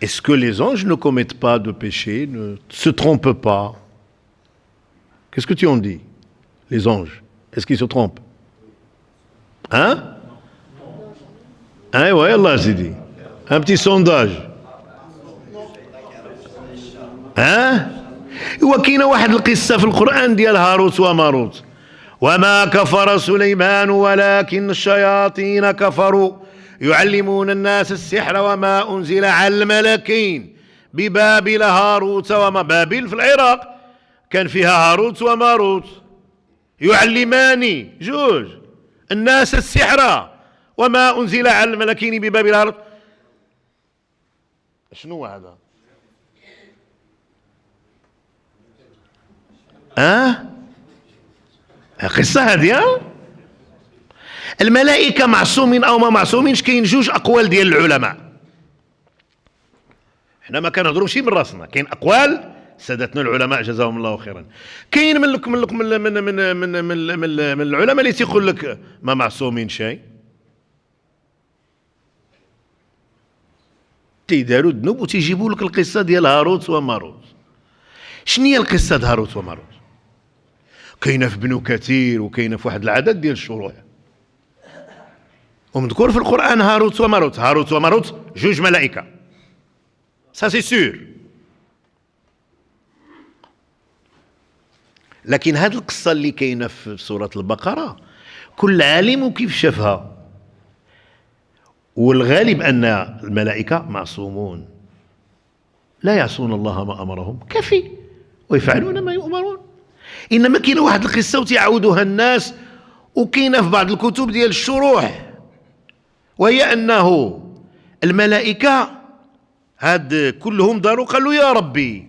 Est-ce que les anges ne commettent pas de péché, ne se trompent pas? Qu'est-ce que tu en dis? Les anges, est-ce qu'ils se trompent? Hein? Hein, ouais, Allah j'ai dit. Un petit sondage. Hein? وكاينه واحد القصه في القران ديال هاروت وماروت وما كفر سليمان ولكن الشياطين كفروا يعلمون الناس السحر وما انزل على الملكين ببابل هاروت وما بابل في العراق كان فيها هاروت وماروت يعلمان جوج الناس السحر وما انزل على الملكين ببابل هاروت. شنو هذا؟ قصة هذه. الملائكة معصومين أو ما معصومينش، كاين جوج أقوال ديال العلماء. احنا ما كنهضروش من راسنا، كاين أقوال سادتنا العلماء جزاهم الله خيرا. كاين من العلماء اللي تيقول لك ما معصومين شيء، تيداروا الذنوب وتيجيبوا لك القصة ديال هاروت وماروت. شنو هي القصة ديال هاروت وماروت؟ كاينه في ابن كثير وكاينه في واحد العدد ديال الشروح، ومذكور في القرآن هاروت وماروت. هاروت وماروت جوج ملائكة، سا سي سور. لكن هذه القصة اللي كاينه في سورة البقرة كل عالم وكيف شافها، والغالب أن الملائكة معصومون لا يعصون الله ما أمرهم كفي ويفعلون ما يؤمرون. إنما كاينه واحد القصة وتيعاودوها الناس، وكاينه في بعض الكتب ديال الشروح، وهي أنه الملائكة هاد كلهم داروا قالوا يا ربي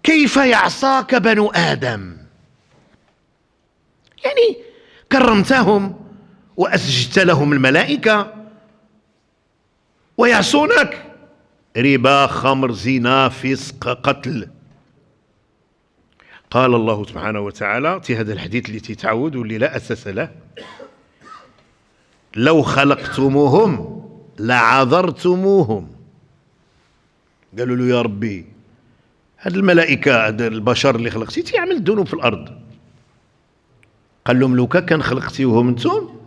كيف يعصاك بنو آدم؟ يعني كرمتهم وأسجدت لهم الملائكة ويعصونك، ربا خمر زنا فسق قتل. قال الله سبحانه وتعالى في هذا الحديث اللي تتعود واللي لا أساس له: لو خلقتموهم لعذرتموهم. قالوا له يا ربي هاد الملائكة هاد البشر اللي خلقتي تيعمل الذنوب في الأرض. قال لهم لو كان خلقتيوهم انتم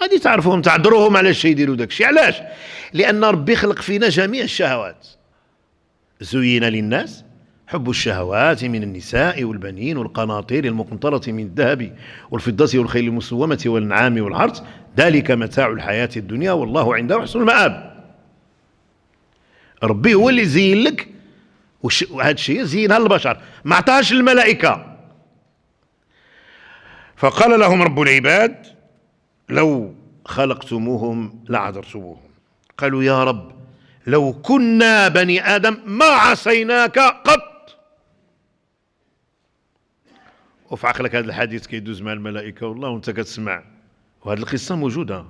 غادي تعرفوهم تعذروهم على الشيء يديروا داك الشيء. علاش؟ لأن ربي خلق فينا جميع الشهوات. زين للناس حب الشهوات من النساء والبنين والقناطير المقنطرة من الذهب والفضة والخيل المسومة والأنعام والحرث ذلك متاع الحياة الدنيا والله عنده حسن المآب. ربي هو اللي زين لك، وهذا الشيء زينها للبشر، ما عطاهاش الملائكة. فقال لهم رب العباد لو خلقتموهم لعذرتموهم. قالوا يا رب لو كنا بني آدم ما عصيناك قط. وفي عقلك هذا الحديث كيدوز مع الملائكة والله وانت كتسمع، وهذه القصة موجودة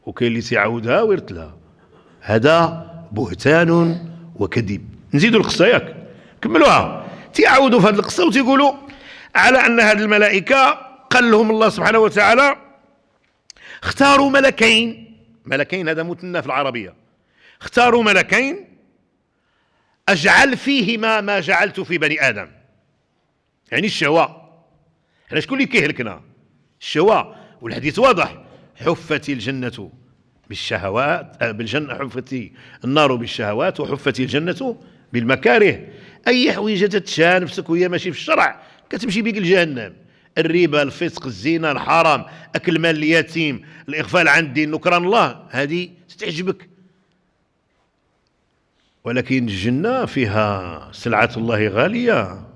وكاين اللي تيعاودها ويرتلها. هذا بهتان وكذب. نزيدوا القصة ياك كملوها. تيعاودوا في هذه القصة وتيقولوا على أن هذه الملائكة قال لهم الله سبحانه وتعالى اختاروا ملكين هذا مثنى في العربية، اختاروا ملكين أجعل فيهما ما جعلت في بني آدم، يعني الشهوة. حنا شكون اللي كيهلكنا؟ الشهوة. والحديث واضح: حفت الجنة بالشهوات، بالجنة حفت النار بالشهوات وحفت الجنة بالمكاره. أي حويجة تتشاء نفسك وهي ماشي في الشرع كتمشي بيك لجهنم. الربا، الفسق، الزنا، الحرام، أكل مال اليتيم، الإغفال عن الدين، نكران الله، هذه ستعجبك. ولكن الجنة فيها سلعة الله غالية.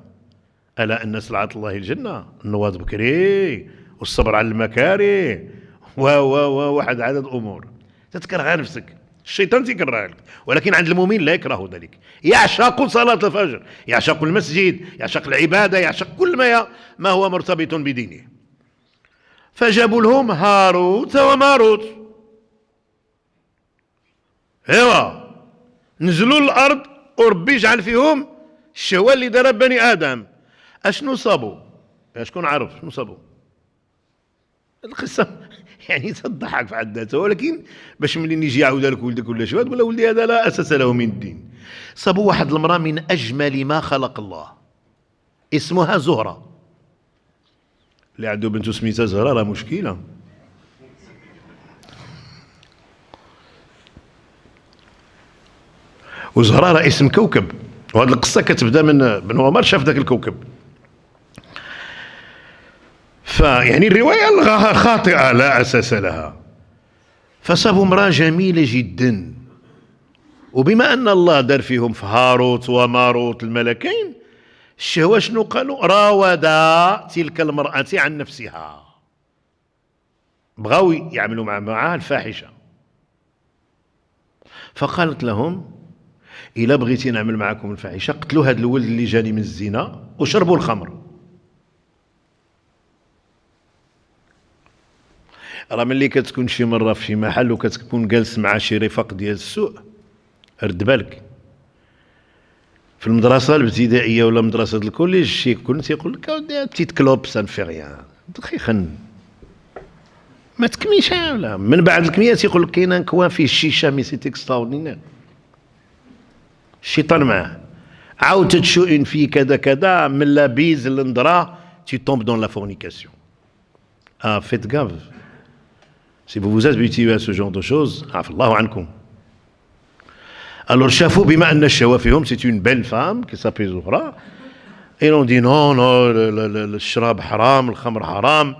ألا أن سلعة الله الجنة النواض بكري والصبر على المكاره واحد عدد أمور تتكرهها نفسك، الشيطان تيكرهها لك، ولكن عند المؤمن لا يكره ذلك. يعشق صلاة الفجر، يعشق المسجد، يعشق العبادة، يعشق كل ما هو مرتبط بدينه. فجابوا لهم هاروت وماروت. ايوا نزلوا الأرض وربي جعل فيهم الشهوة اللي دارها بني آدم أشنو صابوا؟ شكون عارف شنو صابوا؟ القصة يعني تضحك في حد ذاتها، ولكن باش ملي يجي يعاودها لك ولدك ولا شي واحد تقول له ولدي هذا لا أساس له من الدين. صابوا واحد المرأة من أجمل ما خلق الله اسمها زهرة. اللي عنده بنته سميتها زهرة راه مشكلة. وزهرة راه اسم كوكب، وهذه القصة كتبدا من بن عمر شاف ذاك الكوكب. فيعني الرواية خاطئة لا أساس لها. فصابوا امرأة جميلة جدا، وبما أن الله دار فيهم في هاروت وماروت الملكين، الشهوة شنو قالوا؟ راودا تلك المرأة عن نفسها، بغاو يعملوا معها الفاحشة. فقالت لهم إلا بغيتي نعمل معكم الفاحشة قتلوا هذا الولد اللي جاني من الزنا وشربوا الخمر. راه ملي كتكون شي مرة في شي محل وكتكون جالس مع شي رفاق ديال السوء، رد بالك في المدرسة الابتدائية ولا مدرسة الكوليج شي كنت يقول لك اودي بتيت كلوب سان في ريان دقيقا ما تكميش. ولا من بعد الكمية تيقول لك كاين ان كوان فيه الشيشة مي سيت اكستراوردينير، الشيطان معاه عاود تتشو اون في كذا كذا من لا بيز للندرا tu tombes dans la fornication. Ah, faites gaffe. Si vous vous habituez à ce genre de choses, عفى الله عنكم. Alors شافوا بما أن الشهوة فيهم c'est une belle femme qui s'appelle زهرة. Ils ont dit non non الشراب حرام، الخمر حرام،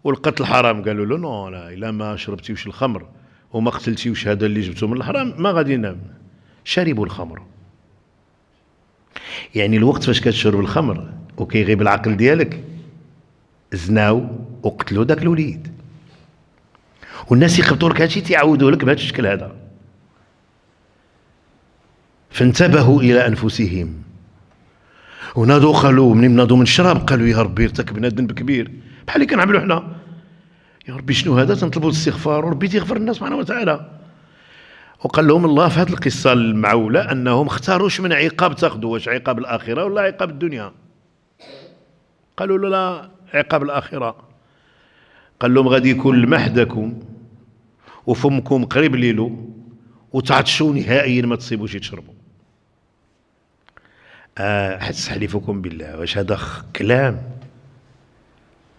والقتل حرام. قالوا له نو لا إلا ما شربتيوش الخمر وما قتلتيوش هذا اللي جبتو من الحرام ما غادي نام. شربوا الخمر. يعني الوقت فاش كتشرب الخمر وكيغيب العقل ديالك زناو وقتلوا داك الوليد. والناس يخبطوا لك هادشي تيعاودوه لك بهذا الشكل هذا. فانتبهوا الى انفسهم ونادوا قالوا منين نادوا من الشراب قالوا يا ربي ارتكبنا ذنب كبير بحال اللي كنعملوا حنا. يا ربي شنو هذا؟ تنطلبوا الاستغفار وربي تيغفر لنا سبحانه وتعالى. وقال لهم الله في هذه القصه المعوله انهم اختاروش من عقاب تاخذوا، واش عقاب الاخره ولا عقاب الدنيا؟ قالوا له لا عقاب الاخره. قال لهم غادي يكون لمحدكم وفمكم قريب ليلو وتعطشوا نهائيا ما تصيبوش تشربوا. حلفكم بالله واش هذا كلام؟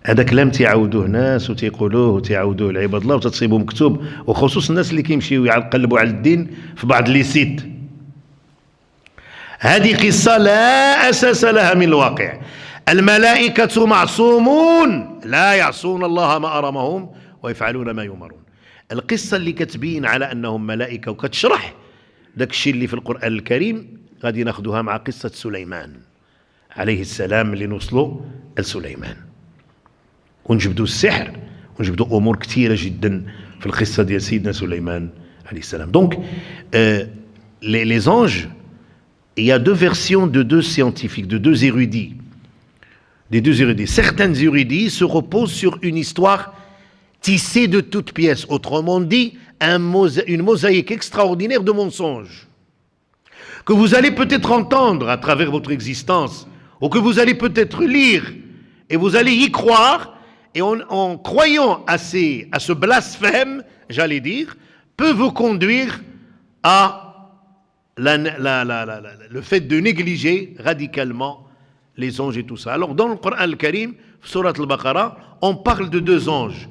هذا كلام تيعاودوه ناس وتيقولوه وتيعاودوه لعباد الله وتتصيبوا مكتوب، وخصوصا الناس اللي كيمشيو يقلبوا على الدين في بعض لي سيت. هذه قصة لا أساس لها من الواقع. الملائكة معصومون لا يعصون الله ما أمرهم ويفعلون ما يؤمرون. القصة اللي كتبين على أنهم ملائكة وكتشرح داك الشيء اللي في القرآن الكريم غادي ناخذوها مع قصة سليمان عليه السلام اللي نوصلوا لسليمان ونجبدوا السحر ونجبدوا أمور كثيرة جدا في القصة ديال سيدنا سليمان عليه السلام. Donc les anges, il y a deux versions de deux scientifiques, de deux érudits. Des deux érudits. Certains érudits se reposent sur une histoire tissée de toutes pièces, autrement dit, une mosaïque extraordinaire de mensonges, que vous allez peut-être entendre à travers votre existence, ou que vous allez peut-être lire, et vous allez y croire, et en croyant à ce blasphème, j'allais dire, peut vous conduire à le fait de négliger radicalement les anges et tout ça. Alors dans le Coran al-Karim, Surat al-Baqarah, on parle de deux anges,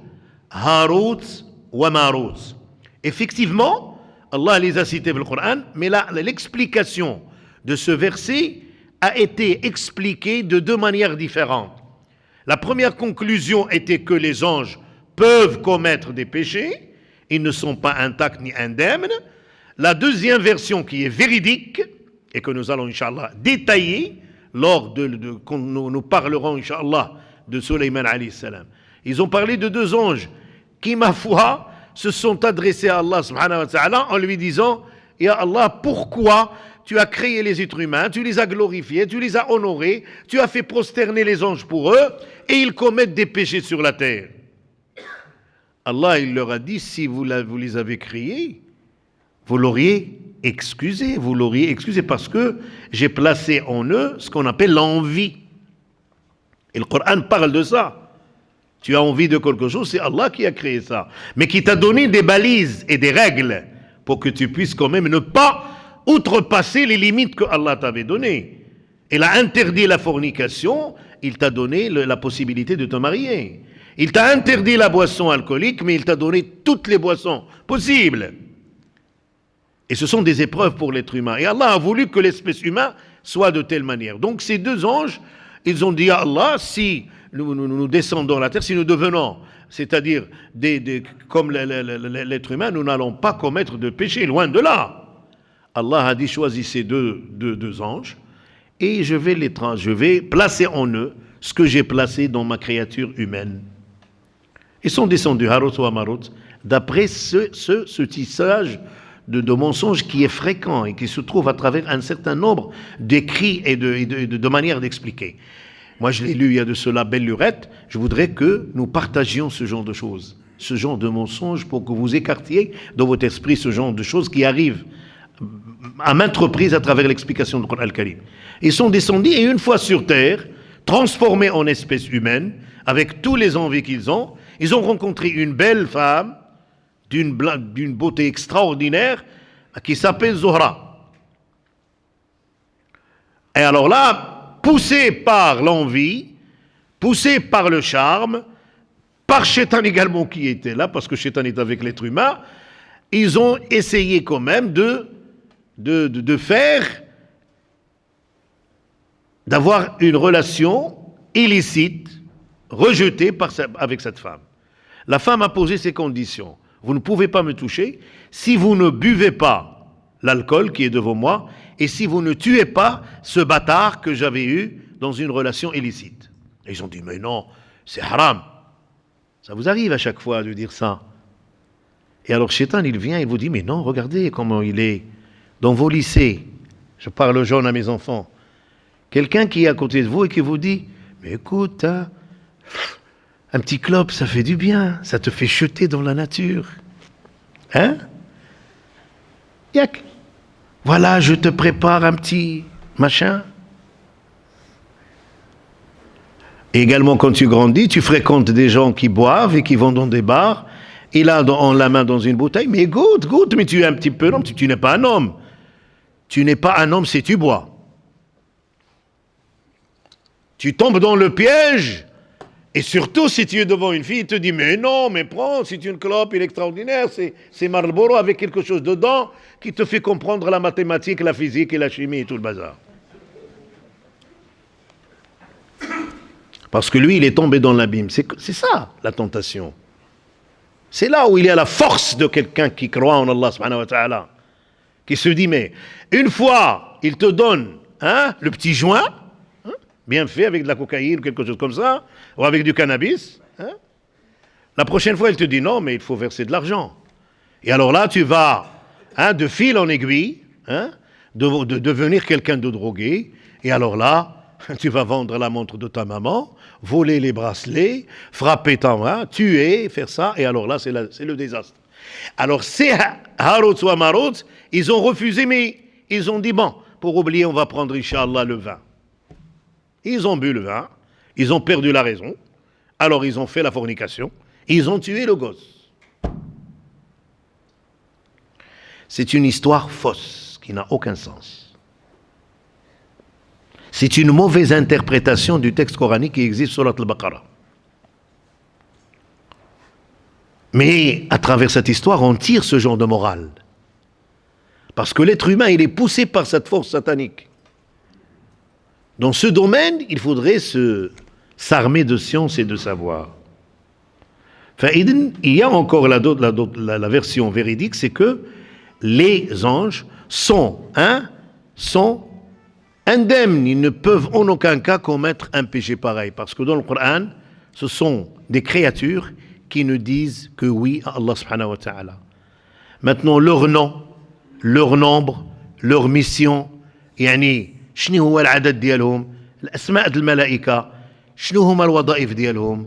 Harut wa Marut. Effectivement, Allah les a cités dans le Coran, mais là, l'explication de ce verset a été expliquée de deux manières différentes. La première conclusion était que les anges peuvent commettre des péchés, ils ne sont pas intacts ni indemnes. La deuxième version qui est véridique, et que nous allons, Inch'Allah, détailler, lors quand nous parlerons, Inch'Allah, de Sulayman alayhi salam. Ils ont parlé de deux anges qui, ma foi, se sont adressés à Allah subhanahu wa ta'ala en lui disant « Ya Allah, pourquoi tu as créé les êtres humains, tu les as glorifiés, tu les as honorés, tu as fait prosterner les anges pour eux, et ils commettent des péchés sur la terre. » Allah, il leur a dit « Si vous les avez créés, vous l'auriez excusé parce que j'ai placé en eux ce qu'on appelle l'envie. Et le Coran parle de ça. Tu as envie de quelque chose, c'est Allah qui a créé ça. Mais qui t'a donné des balises et des règles pour que tu puisses quand même ne pas outrepasser les limites que Allah t'avait données. Il a interdit la fornication, il t'a donné la possibilité de te marier. Il t'a interdit la boisson alcoolique, mais il t'a donné toutes les boissons possibles. Et ce sont des épreuves pour l'être humain. Et Allah a voulu que l'espèce humaine soit de telle manière. Donc ces deux anges, ils ont dit à Allah, si nous descendons la terre, si nous devenons, c'est-à-dire comme l'être humain, nous n'allons pas commettre de péché, loin de là. Allah a dit, choisissez deux anges, et je vais placer en eux ce que j'ai placé dans ma créature humaine. Ils sont descendus, Harut ou Marut, d'après ce tissage de mensonges qui est fréquent et qui se trouve à travers un certain nombre d'écrits et de manières d'expliquer. Moi, je l'ai lu il y a de cela belle lurette. Je voudrais que nous partagions ce genre de choses, ce genre de mensonges, pour que vous écartiez dans votre esprit ce genre de choses qui arrivent à maintes reprises à travers l'explication du Coran al-Karim. Ils sont descendus et une fois sur terre, transformés en espèces humaines, avec tous les envies qu'ils ont, ils ont rencontré une belle femme d'une beauté extraordinaire qui s'appelle Zohra. Et alors là, poussés par l'envie, poussés par le charme, par Shaitan également qui était là, parce que Shaitan est avec l'être humain, ils ont essayé quand même d'avoir une relation illicite, rejetée avec cette femme. La femme a posé ses conditions. Vous ne pouvez pas me toucher si vous ne buvez pas l'alcool qui est devant moi et si vous ne tuez pas ce bâtard que j'avais eu dans une relation illicite. Et ils ont dit, mais non, c'est haram. Ça vous arrive à chaque fois de dire ça. Et alors Shaitan, il vient et vous dit, mais non, regardez comment il est dans vos lycées. Je parle aux jeunes, à mes enfants. Quelqu'un qui est à côté de vous et qui vous dit, mais écoute, hein, un petit clope, ça fait du bien, ça te fait jeter dans la nature. Hein? Yak. Voilà, je te prépare un petit machin. Et également, quand tu grandis, tu fréquentes des gens qui boivent et qui vont dans des bars. Il a la main dans une bouteille, mais goûte, mais tu es un petit peu homme, tu n'es pas un homme. Tu n'es pas un homme si tu bois. Tu tombes dans le piège. Et surtout, si tu es devant une fille, il te dit, mais non, mais prends, c'est une clope, il est extraordinaire, c'est Marlboro avec quelque chose dedans qui te fait comprendre la mathématique, la physique et la chimie et tout le bazar. Parce que lui, il est tombé dans l'abîme. C'est ça, la tentation. C'est là où il y a la force de quelqu'un qui croit en Allah subhanahu wa ta'ala, qui se dit, mais une fois, il te donne le petit joint, bien fait, avec de la cocaïne ou quelque chose comme ça, ou avec du cannabis. La prochaine fois, il te dit non, mais il faut verser de l'argent. Et alors là, tu vas, de fil en aiguille, de devenir quelqu'un de drogué. Et alors là, tu vas vendre la montre de ta maman, voler les bracelets, frapper ta main, tuer, faire ça. Et alors là, c'est le désastre. Alors ces Harut ou Marut, ils ont refusé, mais ils ont dit, bon, pour oublier, on va prendre, Inch'Allah, le vin. Ils ont bu le vin, ils ont perdu la raison, alors ils ont fait la fornication, ils ont tué le gosse. C'est une histoire fausse qui n'a aucun sens. C'est une mauvaise interprétation du texte coranique qui existe sur Al-Baqarah. Mais à travers cette histoire, on tire ce genre de morale. Parce que l'être humain, il est poussé par cette force satanique. Dans ce domaine, il faudrait s'armer de science et de savoir. Il y a encore la version véridique, c'est que les anges sont indemnes, ils ne peuvent en aucun cas commettre un péché pareil. Parce que dans le Coran, ce sont des créatures qui ne disent que oui à Allah subhanahu wa ta'ala. Maintenant, leur nom, leur nombre, leur mission, شنو هو العدد ديالهم الأسماء الملائكة شنو هما الوظائف ديالهم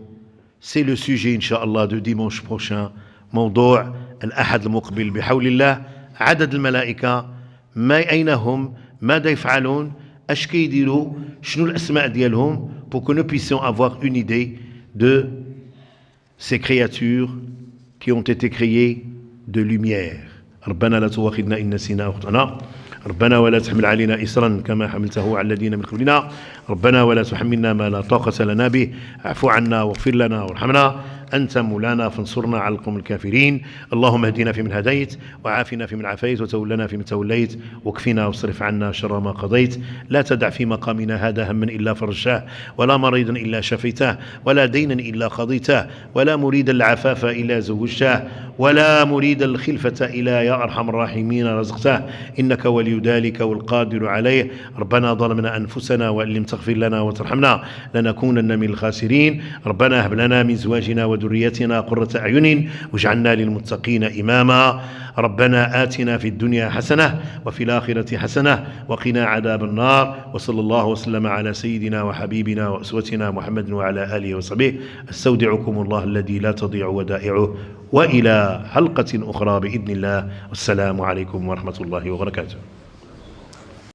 c'est le sujet إن شاء الله de dimanche prochain موضوع الأحد المقبل بحول الله عدد الملائكة، أين هم، ماذا يفعلون، اش كيديروا، شنو الأسماء ديالهم، pour que nous puissions avoir une idée de ces créatures qui ont été créées de lumière. ربنا لا تؤاخذنا إن نسينا أو أخطأنا، ربنا ولا تحمل علينا إصرا كما حملته على الذين من قبلنا، ربنا ولا تحملنا ما لا طاقة لنا به، اعف عنا واغفر لنا وارحمنا، أنت مولانا فانصرنا على القوم الكافرين. اللهم اهدنا فيمن هديت، وعافنا فيمن عافيت، وتولنا فيمن توليت، واكفنا واصرف عنا شر ما قضيت. لا تدع في مقامنا هذا هما إلا فرجته، ولا مريضا إلا شفيته، ولا دينا إلا قضيته، ولا مريدا العفاف إلا زوجته، ولا مريد الخلفة إلا يا أرحم الراحمين رزقته، إنك ولي ذلك والقادر عليه. ربنا ظلمنا أنفسنا وإن لم تغفر لنا وترحمنا لنكونن من الخاسرين. ربنا هب لنا من زواجنا وذريتنا قرة أعين واجعلنا للمتقين إماما. ربنا آتنا في الدنيا حسنة وفي الآخرة حسنة وقنا عذاب النار. وصلى الله وسلم على سيدنا وحبيبنا وأسوتنا محمد وعلى آله وصحبه. استودعكم الله الذي لا تضيع ودائعه، وإلى حلقة أخرى بإذن الله. والسلام عليكم ورحمة الله وبركاته.